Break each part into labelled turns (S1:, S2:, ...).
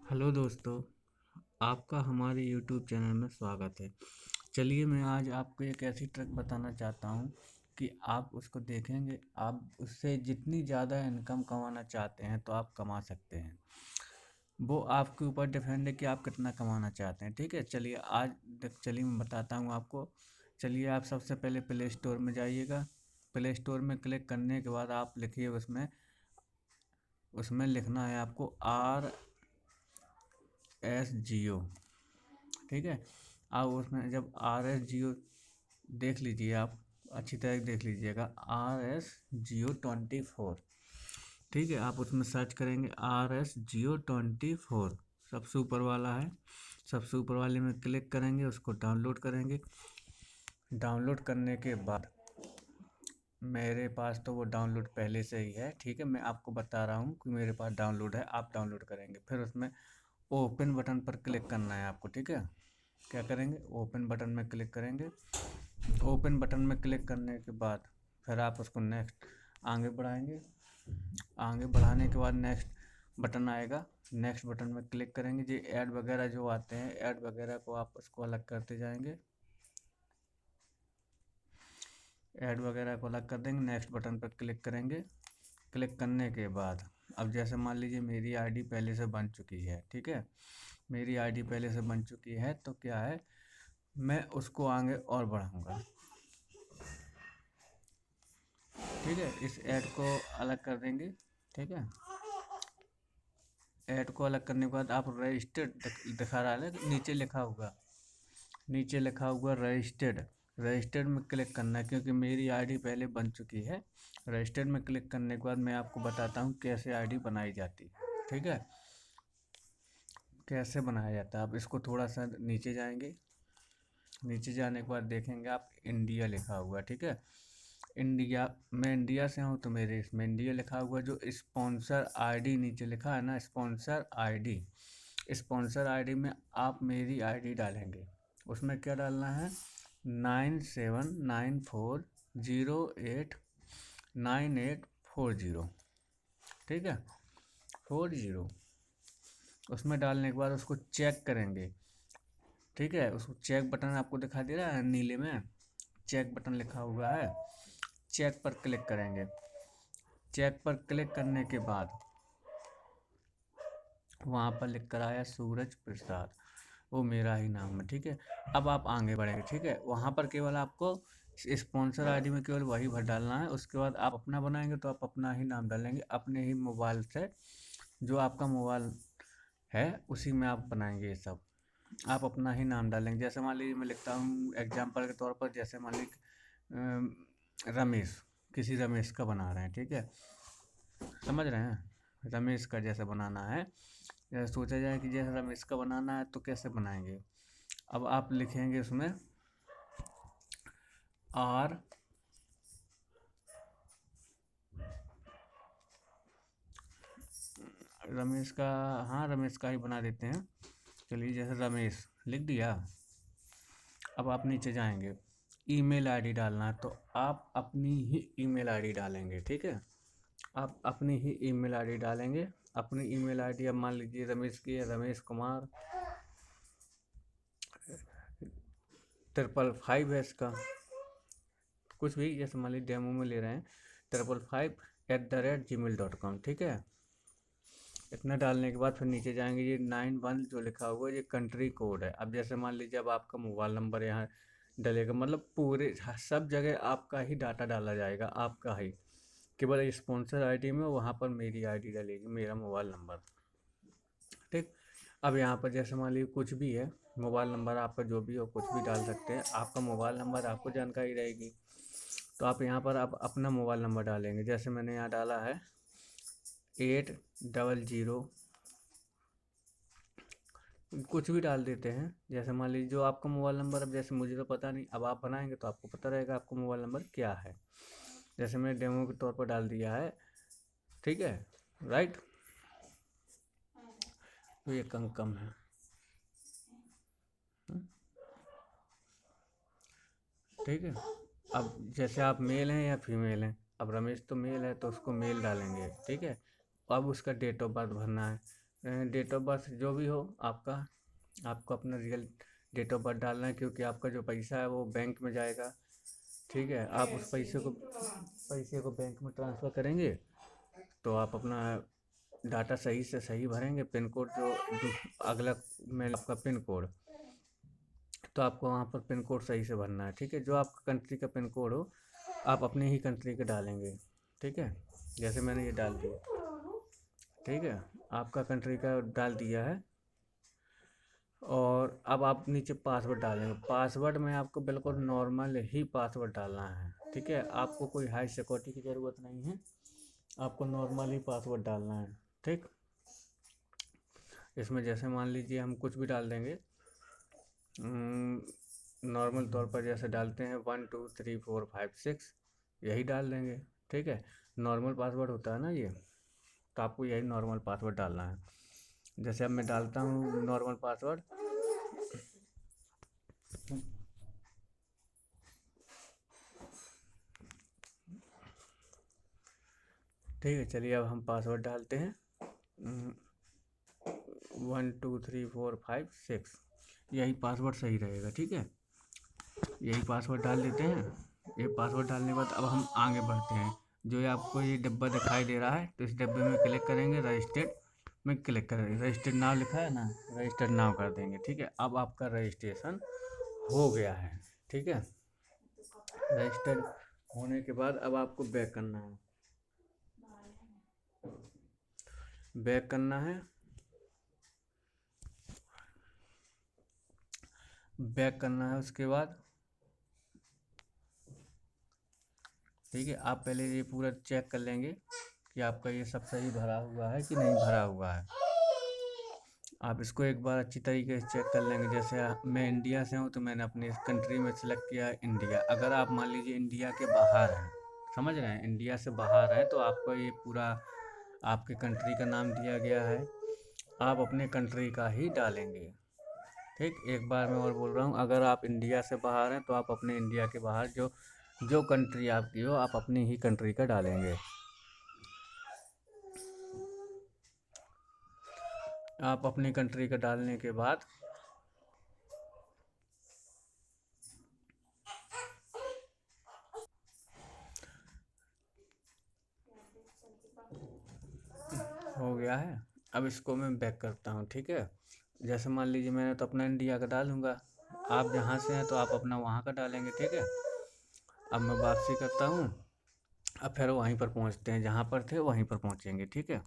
S1: Hello दोस्तों, आपका हमारे यूट्यूब चैनल में स्वागत है। चलिए मैं आज आपको एक ऐसी ट्रिक बताना चाहता हूँ कि आप उसको देखेंगे, आप उससे जितनी ज़्यादा इनकम कमाना चाहते हैं तो आप कमा सकते हैं। वो आपके ऊपर डिपेंड है कि आप कितना कमाना चाहते हैं। ठीक है, चलिए चलिए मैं बताता हूँ आपको। चलिए आप सबसे पहले प्ले स्टोर में जाइएगा। प्ले स्टोर में क्लिक करने के बाद आप लिखिए उसमें उसमें लिखना है आपको RSGO। ठीक है, आप उसमें जब RSGO देख लीजिए, आप अच्छी तरह देख लीजिएगा RSGO 24। ठीक है, आप उसमें सर्च करेंगे RSGO 24, सबसे ऊपर वाला है। सबसे ऊपर वाले में क्लिक करेंगे, उसको डाउनलोड करेंगे। डाउनलोड करने के बाद मेरे पास तो वो डाउनलोड पहले से ही है। ठीक है, मैं आपको बता रहा हूँ कि मेरे पास डाउनलोड है। आप डाउनलोड करेंगे, फिर उसमें ओपन बटन पर क्लिक करना है आपको। ठीक है, क्या करेंगे, ओपन बटन में क्लिक करेंगे। ओपन बटन में क्लिक करने के बाद फिर आप उसको नेक्स्ट आगे बढ़ाएंगे। आगे बढ़ाने के बाद नेक्स्ट बटन आएगा। नेक्स्ट बटन में क्लिक करेंगे। जी ऐड वगैरह जो आते हैं, ऐड वगैरह को आप उसको अलग करते जाएंगे। ऐड वगैरह को अलग कर देंगे। नेक्स्ट बटन पर क्लिक करेंगे। क्लिक करने के बाद अब जैसे मान लीजिए मेरी आईडी पहले से बन चुकी है। ठीक है, मेरी आईडी पहले से बन चुकी है तो क्या है, मैं उसको आगे और बढ़ाऊंगा। ठीक है, इस ऐड को अलग कर देंगे। ठीक है, ऐड को अलग करने के बाद आप रजिस्टर्ड दिखा रहा है, नीचे लिखा होगा, नीचे लिखा हुआ रजिस्टर्ड। रजिस्टर्ड में क्लिक करना है क्योंकि मेरी आईडी पहले बन चुकी है। रजिस्टर्ड में क्लिक करने के बाद मैं आपको बताता हूँ कैसे आईडी बनाई जाती है। ठीक है, कैसे बनाया जाता है। आप इसको थोड़ा सा नीचे जाएंगे। नीचे जाने के बाद देखेंगे आप इंडिया लिखा हुआ। ठीक है, इंडिया, मैं इंडिया से हूँ तो मेरे इसमें इंडिया लिखा हुआ। जो स्पॉन्सर आईडी नीचे लिखा है ना, स्पॉन्सर आईडी, स्पॉन्सर आईडी में आप मेरी आईडी डालेंगे। उसमें क्या डालना है, 9794089840। ठीक है, 40। उसमें डालने के बाद उसको चेक करेंगे। ठीक है, उसको चेक बटन आपको दिखाई दे रहा है नीले में, चेक बटन लिखा हुआ है। चेक पर क्लिक करेंगे। चेक पर क्लिक करने के बाद वहाँ पर लिख कर आया सूरज प्रसाद, वो मेरा ही नाम है। ठीक है, अब आप आगे बढ़ेंगे। ठीक है, वहाँ पर केवल आपको स्पॉन्सर आईडी में केवल वही भर डालना है। उसके बाद आप अपना बनाएंगे तो आप अपना ही नाम डालेंगे, अपने ही मोबाइल से, जो आपका मोबाइल है उसी में आप बनाएंगे। ये सब आप अपना ही नाम डालेंगे। जैसे मान लीजिए मैं लिखता हूँ एग्जाम्पल के तौर पर, जैसे मान लीजिए रमेश, किसी रमेश का बना रहे हैं। ठीक है, समझ रहे हैं, रमेश का जैसे बनाना है, जैसे सोचा जाए कि जैसे रमेश का बनाना है तो कैसे बनाएंगे। अब आप लिखेंगे उसमें आर रमेश का, हाँ रमेश का ही बना देते हैं। चलिए जैसे रमेश लिख दिया। अब आप नीचे जाएंगे, ईमेल आईडी डालना है तो आप अपनी ही ईमेल आईडी डालेंगे। ठीक है, आप अपनी ही ईमेल आईडी डालेंगे। अपनी ईमेल आईडी अब मान लीजिए रमेश की है, रमेश कुमार 555 है इसका, कुछ भी, जैसे मान लीजिए डेमो में ले रहे हैं 555@gmail.com। ठीक है, इतना डालने के बाद फिर नीचे जाएंगे। ये 91 जो लिखा हुआ है ये कंट्री कोड है। अब जैसे मान लीजिए अब आपका मोबाइल नंबर यहाँ डलेगा, मतलब पूरे सब जगह आपका ही डाटा डाला जाएगा, आपका ही। केवल स्पॉन्सर आईडी में वहाँ पर मेरी आईडी डलेगी, मेरा मोबाइल नंबर। ठीक, अब यहाँ पर जैसे मान लीजिए कुछ भी है, मोबाइल नंबर आपका जो भी हो कुछ भी डाल सकते हैं। आपका मोबाइल नंबर आपको जानकारी रहेगी तो आप यहाँ पर आप अपना मोबाइल नंबर डालेंगे। जैसे मैंने यहाँ डाला है 800, कुछ भी डाल देते हैं। जैसे मान लीजिए जो आपका मोबाइल नंबर, अब जैसे मुझे तो पता नहीं, अब आप बनाएंगे तो आपको पता रहेगा आपका मोबाइल नंबर क्या है। जैसे मैंने डेमो के तौर पर डाल दिया है। ठीक है, राइट, तो ये कम है। ठीक है, अब जैसे आप मेल हैं या फीमेल हैं, अब रमेश तो मेल है तो उसको मेल डालेंगे। ठीक है, अब उसका डेट ऑफ बर्थ भरना है। डेट ऑफ बर्थ जो भी हो आपका, आपको अपना रियल डेट ऑफ बर्थ डालना है, क्योंकि आपका जो पैसा है वो बैंक में जाएगा। ठीक है, आप उस पैसे को बैंक में ट्रांसफ़र करेंगे, तो आप अपना डाटा सही से सही भरेंगे। पिन कोड जो अगला मेल आपका पिन कोड, तो आपको वहाँ पर पिन कोड सही से भरना है। ठीक है, जो आपका कंट्री का पिन कोड हो आप अपने ही कंट्री का डालेंगे। ठीक है, जैसे मैंने ये डाल दिया। ठीक है, आपका कंट्री का डाल दिया है, और अब आप नीचे पासवर्ड डालेंगे। पासवर्ड में आपको बिल्कुल नॉर्मल ही पासवर्ड डालना है। ठीक है, आपको कोई हाई सिक्योरिटी की ज़रूरत नहीं है, आपको नॉर्मल ही पासवर्ड डालना है। ठीक, इसमें जैसे मान लीजिए हम कुछ भी डाल देंगे, नॉर्मल तौर पर जैसे डालते हैं 1 2 3 4 5 6, यही डाल देंगे। ठीक है, नॉर्मल पासवर्ड होता है ना ये, तो आपको यही नॉर्मल पासवर्ड डालना है। जैसे अब मैं डालता हूँ नॉर्मल पासवर्ड। ठीक है, चलिए अब हम पासवर्ड डालते हैं 1 2 3 4 5 6, यही पासवर्ड सही रहेगा। ठीक है, यही पासवर्ड डाल देते हैं। ये पासवर्ड डालने के बाद अब हम आगे बढ़ते हैं। जो ये आपको ये डब्बा दिखाई दे रहा है, तो इस डब्बे में क्लिक करेंगे, रजिस्टर्ड में क्लिक करेंगे। रजिस्टर्ड नाउ लिखा है ना, रजिस्टर्ड नाउ कर देंगे। ठीक है, अब आपका रजिस्ट्रेशन हो गया है। ठीक है, रजिस्टर्ड होने के बाद अब आपको बैक करना है। बैक करना है, बैक करना है उसके बाद ठीक है, आप पहले ये पूरा चेक कर लेंगे कि आपका ये सब सही भरा हुआ है कि नहीं भरा हुआ है। आप इसको एक बार अच्छी तरीके से चेक कर लेंगे। जैसे मैं इंडिया से हूँ, तो मैंने अपनी कंट्री में सेलेक्ट किया है इंडिया। अगर आप मान लीजिए इंडिया के बाहर हैं, समझ रहे हैं, इंडिया से बाहर है, तो आपको ये पूरा आपके कंट्री का नाम दिया गया है, आप अपने कंट्री का ही डालेंगे। ठीक, एक बार मैं और बोल रहा हूँ, अगर आप इंडिया से बाहर हैं तो आप अपने इंडिया के बाहर जो जो कंट्री आपकी हो आप अपनी ही कंट्री का डालेंगे। आप अपनी कंट्री का डालने के बाद हो गया है। अब इसको मैं बैक करता हूँ। ठीक है, जैसे मान लीजिए मैंने तो अपना इंडिया का डालूंगा, आप जहाँ से हैं तो आप अपना वहाँ का डालेंगे। ठीक है, अब मैं वापसी करता हूँ। अब फिर वहीं पर पहुँचते हैं, जहाँ पर थे वहीं पर पहुँचेंगे। ठीक है,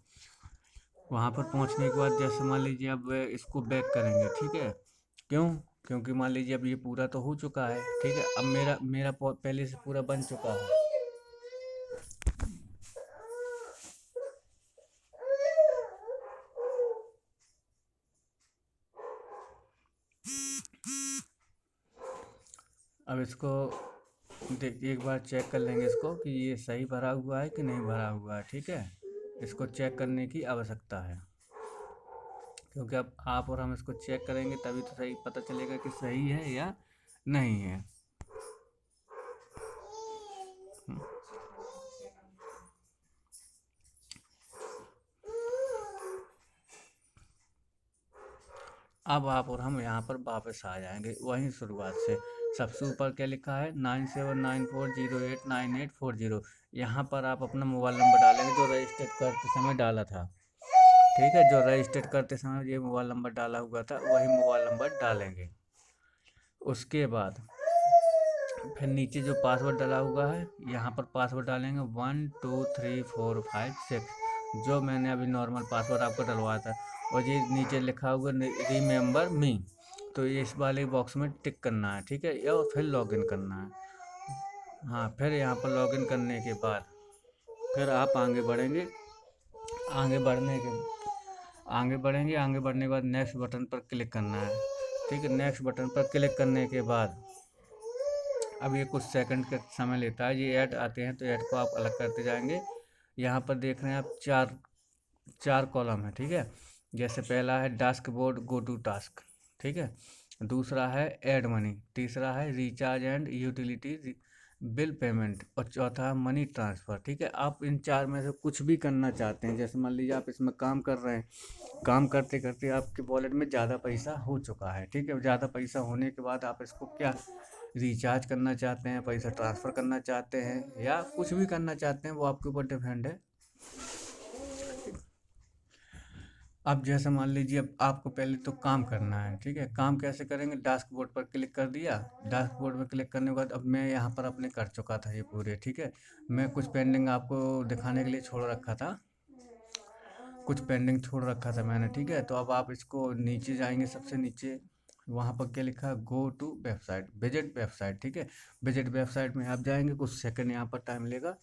S1: वहाँ पर पहुँचने के बाद जैसे मान लीजिए अब इसको बैक करेंगे। ठीक है, क्यों? क्योंकि मान लीजिए अब ये पूरा तो हो चुका है। ठीक है, अब मेरा मेरा पहले से पूरा बन चुका है। अब इसको देखिए, एक बार चेक कर लेंगे इसको कि ये सही भरा हुआ है कि नहीं भरा हुआ है। ठीक है, इसको चेक करने की आवश्यकता है, क्योंकि अब आप और हम इसको चेक करेंगे तभी तो सही पता चलेगा कि सही है या नहीं है। अब आप और हम यहाँ पर वापस आ जाएंगे वहीं शुरुआत से। सबसे ऊपर क्या लिखा है, 9794089840। यहाँ पर आप अपना मोबाइल नंबर डालेंगे जो रजिस्टर्ड करते समय डाला था। ठीक है, जो रजिस्टर्ड करते समय ये मोबाइल नंबर डाला हुआ था वही मोबाइल नंबर डालेंगे। उसके बाद फिर नीचे जो पासवर्ड डाला हुआ है यहाँ पर पासवर्ड डालेंगे 1 2 3 4 5 6, जो मैंने अभी नॉर्मल पासवर्ड आपको डलवाया था। और ये नीचे लिखा हुआ रिमेंबर मी, तो ये इस वाले बॉक्स में टिक करना है। ठीक है, और फिर लॉगिन करना है। हाँ, फिर यहाँ पर लॉगिन करने के बाद फिर आप आगे बढ़ेंगे। आगे बढ़ने के आगे बढ़ेंगे, आगे बढ़ने के बाद नेक्स्ट बटन पर क्लिक करना है। ठीक है, नेक्स्ट बटन पर क्लिक करने के बाद अब ये कुछ सेकंड का समय लेता है। ये ऐड आते हैं तो ऐड को आप अलग करते जाएंगे। यहाँ पर देख रहे हैं आप चार कॉलम है। ठीक है, जैसे पहला है डैशबोर्ड गो टू टास्क। ठीक है, दूसरा है ऐड मनी, तीसरा है recharge and utility bill payment और चौथा मनी ट्रांसफ़र। ठीक है, आप इन 4 में से कुछ भी करना चाहते हैं। जैसे मान लीजिए आप इसमें काम कर रहे हैं, काम करते करते आपके वॉलेट में ज़्यादा पैसा हो चुका है। ठीक है, ज़्यादा पैसा होने के बाद आप इसको क्या रिचार्ज करना चाहते हैं, पैसा ट्रांसफ़र करना चाहते हैं, या कुछ भी करना चाहते हैं, वो आपके ऊपर डिपेंड है। अब जैसे मान लीजिए अब आपको पहले तो काम करना है। ठीक है, काम कैसे करेंगे, डैशबोर्ड पर क्लिक कर दिया। डैशबोर्ड पर क्लिक करने के बाद अब मैं यहाँ पर अपने कर चुका था ये पूरे। ठीक है, मैं कुछ पेंडिंग आपको दिखाने के लिए छोड़ रखा था, कुछ पेंडिंग छोड़ रखा था मैंने। ठीक है, तो अब आप इसको नीचे जाएंगे, सबसे नीचे वहाँ पर क्या लिखा है, go to website, visit website. ठीक है, विजिट वेबसाइट में आप जाएंगे, कुछ सेकंड यहाँ पर टाइम लेगा।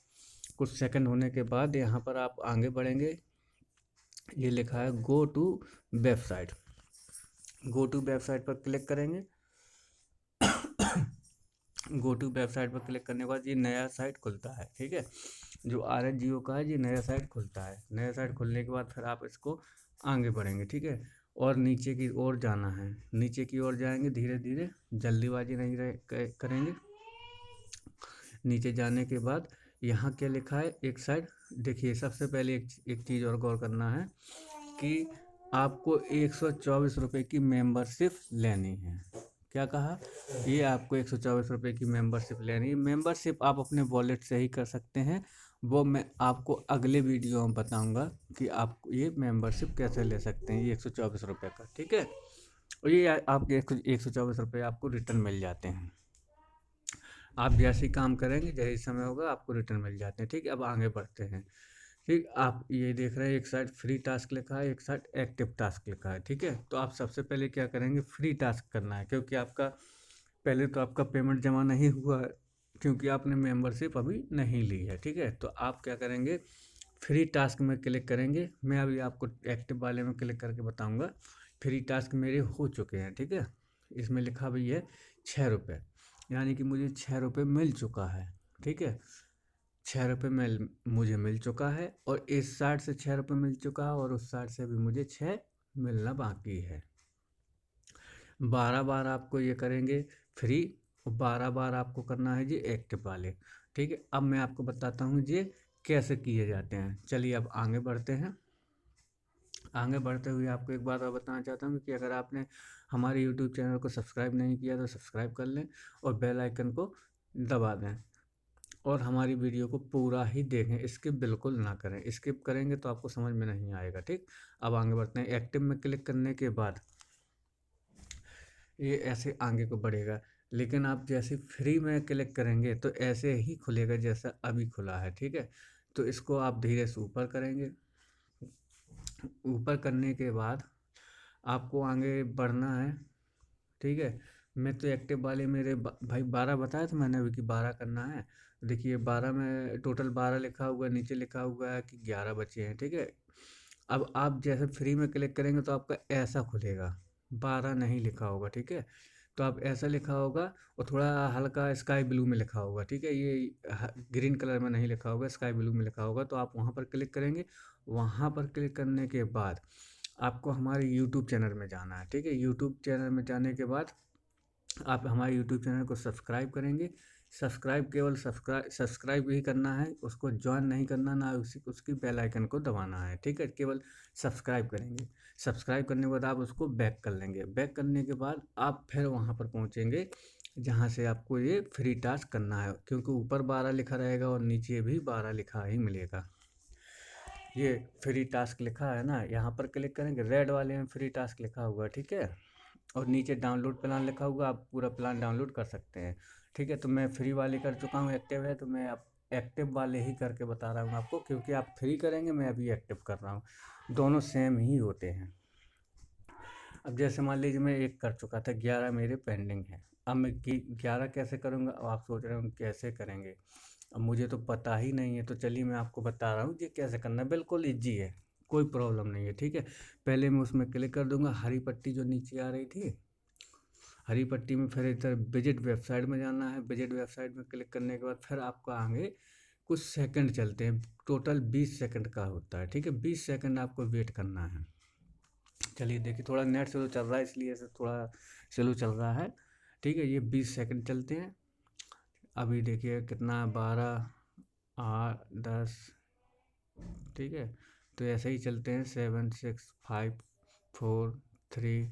S1: कुछ सेकंड होने के बाद यहाँ पर आप आगे बढ़ेंगे, ये लिखा है go to website. Go to website पर क्लिक करेंगे। गो टू वेबसाइट पर क्लिक करने के बाद ये नया साइट खुलता है। ठीक है, जो RS Jio का है, ये नया साइट खुलता है। नया साइट खुलने के बाद फिर आप इसको आगे बढ़ेंगे। ठीक है, और नीचे की ओर जाना है, नीचे की ओर जाएंगे धीरे धीरे, जल्दीबाजी नहीं करेंगे। नीचे जाने के बाद यहाँ क्या लिखा है, एक साइड देखिए। सबसे पहले एक चीज़ और गौर करना है कि आपको 124 रुपये की मेंबरशिप लेनी है। क्या कहा, ये आपको 124 रुपये की मेंबरशिप लेनी है। मेंबरशिप आप अपने वॉलेट से ही कर सकते हैं, वो मैं आपको अगले वीडियो में बताऊंगा कि आप ये मेंबरशिप कैसे ले सकते हैं, ये 124 रुपये का। ठीक है, और ये आपके 124 रुपये आपको रिटर्न मिल जाते हैं। आप जैसे ही काम करेंगे, जैसे समय होगा, आपको रिटर्न मिल जाते हैं। ठीक है, अब आगे बढ़ते हैं। ठीक, आप ये देख रहे हैं एक साइड फ्री टास्क लिखा है, एक साइड एक्टिव टास्क लिखा है। ठीक है, तो आप सबसे पहले क्या करेंगे, फ्री टास्क करना है, क्योंकि आपका पहले तो आपका पेमेंट जमा नहीं हुआ है, क्योंकि आपने मेंबरशिप अभी नहीं ली है। ठीक है, तो आप क्या करेंगे, फ्री टास्क में क्लिक करेंगे। मैं अभी आपको एक्टिव वाले में क्लिक करके बताऊंगा। फ्री टास्क मेरे हो चुके हैं। ठीक है, इसमें लिखा भी है 6 रुपये, यानी कि मुझे 6 रुपये मिल चुका है। ठीक है, 6 रुपये मुझे मिल चुका है, और इस साइड से 6 रुपये मिल चुका है, और उस साइड से भी मुझे 6 मिलना बाकी है। 12 बार आपको ये करेंगे फ्री, और 12 बार आपको करना है जी एक्टिव वाले। ठीक है, अब मैं आपको बताता हूँ ये कैसे किए जाते हैं। चलिए अब आगे बढ़ते हैं। आगे बढ़ते हुए आपको एक बात और बताना चाहता हूँ कि अगर आपने हमारे यूट्यूब चैनल को सब्सक्राइब नहीं किया तो सब्सक्राइब कर लें, और बेल आइकन को दबा दें, और हमारी वीडियो को पूरा ही देखें, स्किप बिल्कुल ना करें। स्किप करेंगे तो आपको समझ में नहीं आएगा। ठीक, अब आगे बढ़ते हैं। एक्टिव में क्लिक करने के बाद ये ऐसे आगे को बढ़ेगा, लेकिन आप जैसे फ्री में क्लिक करेंगे तो ऐसे ही खुलेगा जैसा अभी खुला है। ठीक है, तो इसको आप धीरे से ऊपर करेंगे। ऊपर करने के बाद आपको आगे बढ़ना है। ठीक है, मैं तो एक्टिव वाले मेरे भाई 12 बताया था मैंने अभी कि 12 करना है। देखिए 12 में टोटल 12 लिखा हुआ है, नीचे लिखा हुआ है कि 11 बचे हैं। ठीक है, अब आप जैसे फ्री में क्लिक करेंगे तो आपका ऐसा खुलेगा, 12 नहीं लिखा होगा। ठीक है, तो आप ऐसा लिखा होगा, और थोड़ा हल्का स्काई ब्लू में लिखा होगा। ठीक है, ये ग्रीन कलर में नहीं लिखा होगा, स्काई ब्लू में लिखा होगा। तो आप वहाँ पर क्लिक करेंगे। वहाँ पर क्लिक करने के बाद आपको हमारे यूट्यूब चैनल में जाना है। ठीक है, यूट्यूब चैनल में जाने के बाद आप हमारे यूट्यूब चैनल को सब्सक्राइब करेंगे। सब्सक्राइब केवल सब्सक्राइब ही करना है, उसको ज्वाइन नहीं करना, ना उसकी बेल आइकन को दबाना है। ठीक है, केवल सब्सक्राइब करेंगे। सब्सक्राइब करने के बाद आप उसको बैक कर लेंगे। बैक करने के बाद आप फिर वहाँ पर पहुँचेंगे जहाँ से आपको ये फ्री टास्क करना है, क्योंकि ऊपर 12 लिखा रहेगा और नीचे भी 12 लिखा ही मिलेगा। ये फ्री टास्क लिखा है ना, यहाँ पर क्लिक करेंगे, रेड वाले में फ्री टास्क लिखा हुआ है। ठीक है, और नीचे डाउनलोड प्लान लिखा हुआ, आप पूरा प्लान डाउनलोड कर सकते हैं। ठीक है, तो मैं फ्री वाले कर चुका हूँ, एक्टिव है तो मैं अब एक्टिव वाले ही करके बता रहा हूँ आपको, क्योंकि आप फ्री करेंगे, मैं अभी एक्टिव कर रहा हूँ, दोनों सेम ही होते हैं। अब जैसे मान लीजिए मैं एक कर चुका था, 11 मेरे पेंडिंग है। अब मैं 11 कैसे करूँगा, अब आप सोच रहे हो कैसे करेंगे, अब मुझे तो पता ही नहीं है। तो चलिए मैं आपको बता रहा हूँ ये कैसे करना है, बिल्कुल ईजी है, कोई प्रॉब्लम नहीं है। ठीक है, पहले मैं उसमें क्लिक कर दूंगा, हरी पट्टी जो नीचे आ रही थी, हरी पट्टी में फिर इधर विजिट वेबसाइट में जाना है। विजिट वेबसाइट में क्लिक करने के बाद फिर आपको आगे कुछ सेकंड चलते हैं, टोटल 20 सेकंड का होता है। ठीक है, 20 सेकंड आपको वेट करना है। चलिए देखिए, थोड़ा नेट स्लो चल रहा है इसलिए से थोड़ा स्लो चल रहा है। ठीक है, ये 20 सेकंड चलते हैं। अभी देखिए कितना 12, 8, 10, ठीक है। तो ऐसे ही चलते हैं 7, 6, 5, 4, 3,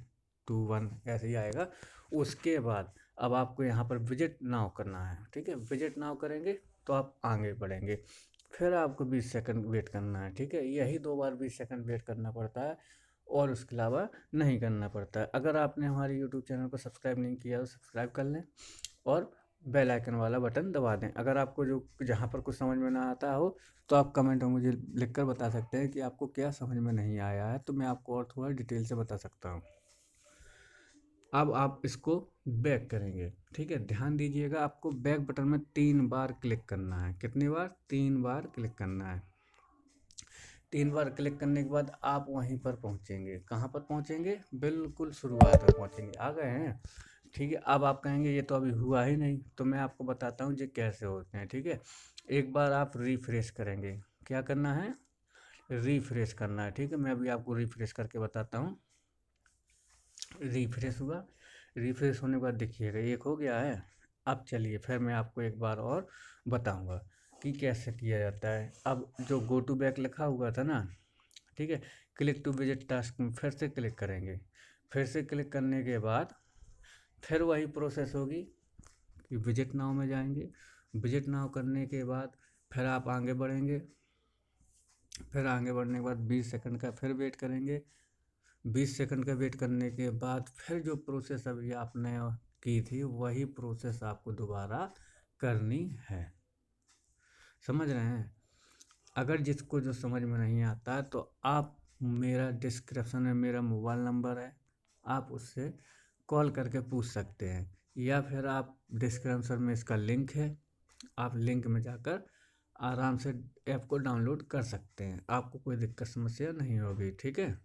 S1: 2, 1 ऐसे ही आएगा। उसके बाद अब आपको यहाँ पर विजिट नाउ करना है, ठीक है। विजिट नाउ करेंगे तो आप आगे बढ़ेंगे, फिर आपको 20 सेकंड वेट करना है, ठीक है। यही 2 बार 20 सेकंड वेट करना पड़ता है और उसके अलावा नहीं करना पड़ता है। अगर आपने हमारे यूट्यूब चैनल को सब्सक्राइब नहीं किया तो सब्सक्राइब कर लें और बेल आइकन वाला बटन दबा दें। अगर आपको जो जहाँ पर कुछ समझ में ना आता हो तो आप कमेंट में मुझे लिखकर बता सकते हैं कि आपको क्या समझ में नहीं आया है, तो मैं आपको और थोड़ा डिटेल से बता सकता हूँ। अब आप इसको बैक करेंगे, ठीक है। ध्यान दीजिएगा, आपको बैक बटन में 3 बार क्लिक करना है। कितनी बार? 3 बार क्लिक करना है। 3 बार क्लिक करने के बाद आप वहीं पर पहुंचेंगे। कहाँ पर पहुंचेंगे? बिल्कुल शुरुआत में पहुंचेंगे। आ गए हैं? ठीक है। अब आप कहेंगे ये तो अभी हुआ ही नहीं, तो मैं आपको बताता हूँ ये कैसे होते हैं, ठीक है। एक बार आप रिफ्रेश करेंगे। क्या करना है? रिफ्रेश करना है, ठीक है। मैं अभी आपको रिफ्रेश करके बताता हूँ। रिफ्रेश हुआ। रिफ्रेश होने के बाद देखिएगा एक हो गया है। अब चलिए फिर मैं आपको एक बार और बताऊंगा कि कैसे किया जाता है। अब जो गो टू बैक लिखा हुआ था ना, ठीक है, क्लिक टू विजिट टास्क में फिर से क्लिक करेंगे। फिर से क्लिक करने के बाद फिर वही प्रोसेस होगी कि विजिट नाउ में जाएंगे। विजिट नाउ करने के बाद फिर आप आगे बढ़ेंगे। फिर आगे बढ़ने के बाद 20 सेकंड का फिर वेट करेंगे। 20 सेकंड का वेट करने के बाद फिर जो प्रोसेस अभी आपने की थी वही प्रोसेस आपको दोबारा करनी है। समझ रहे हैं? अगर जिसको जो समझ में नहीं आता है तो आप मेरा डिस्क्रिप्शन में मेरा मोबाइल नंबर है, आप उससे कॉल करके पूछ सकते हैं, या फिर आप डिस्क्रिप्शन में इसका लिंक है, आप लिंक में जाकर आराम से ऐप को डाउनलोड कर सकते हैं। आपको कोई दिक्कत समस्या नहीं होगी, ठीक है।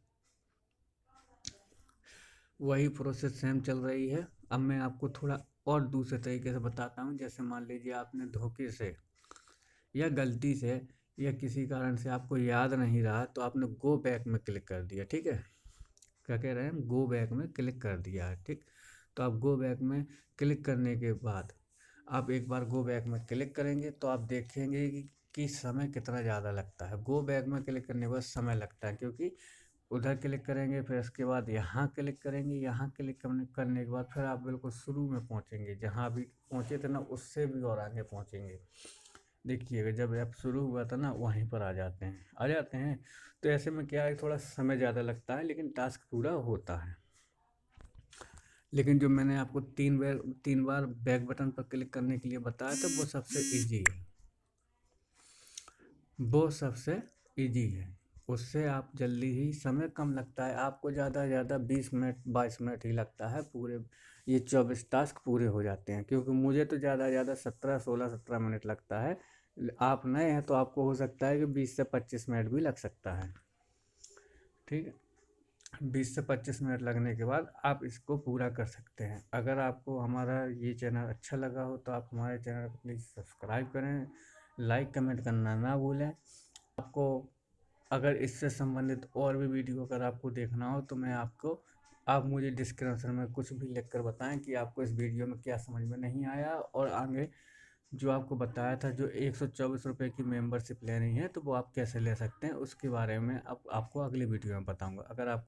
S1: वही प्रोसेस सेम चल रही है। अब मैं आपको थोड़ा और दूसरे तरीके से बताता हूँ। जैसे मान लीजिए आपने धोखे से या गलती से या किसी कारण से आपको याद नहीं रहा तो आपने गो बैक में क्लिक कर दिया, ठीक है। क्या कह रहे हैं? गो बैक में क्लिक कर दिया है, ठीक। तो आप गो बैक में क्लिक करने के बाद आप एक बार गो बैक में क्लिक करेंगे तो आप देखेंगे कि समय कितना ज़्यादा लगता है। गो बैक में क्लिक करने के बाद समय लगता है, क्योंकि उधर क्लिक करेंगे फिर उसके बाद यहाँ क्लिक करेंगे। यहाँ क्लिक करने के बाद फिर आप बिल्कुल शुरू में पहुँचेंगे, जहाँ भी पहुँचे थे ना उससे भी और आगे पहुँचेंगे। देखिएगा जब ऐप शुरू हुआ था ना वहीं पर आ जाते हैं। तो ऐसे में क्या है, थोड़ा समय ज़्यादा लगता है लेकिन टास्क पूरा होता है। लेकिन जो मैंने आपको 3 बार बैक बटन पर क्लिक करने के लिए बताया था वो सबसे इजी है। वो सबसे इजी है। उससे आप जल्दी ही, समय कम लगता है आपको, ज़्यादा से ज़्यादा 20 मिनट 22 मिनट ही लगता है, पूरे ये 24 टास्क पूरे हो जाते हैं। क्योंकि मुझे तो ज़्यादा से ज़्यादा 17 मिनट लगता है। आप नए हैं तो आपको हो सकता है कि 20 से 25 मिनट भी लग सकता है, ठीक है। 20 से 25 मिनट लगने के बाद आप इसको पूरा कर सकते हैं। अगर आपको हमारा ये चैनल अच्छा लगा हो तो आप हमारे चैनल को प्लीज़ सब्सक्राइब करें, लाइक कमेंट करना ना भूलें। आपको अगर इससे संबंधित और भी वीडियो अगर आपको देखना हो तो आप मुझे डिस्क्रिप्शन में कुछ भी लिख कर बताएं कि आपको इस वीडियो में क्या समझ में नहीं आया, और आगे जो आपको बताया था जो 124 रुपये की मेंबरशिप लेनी है तो वो आप कैसे ले सकते हैं उसके बारे में अब आपको अगली वीडियो में बताऊंगा। अगर आप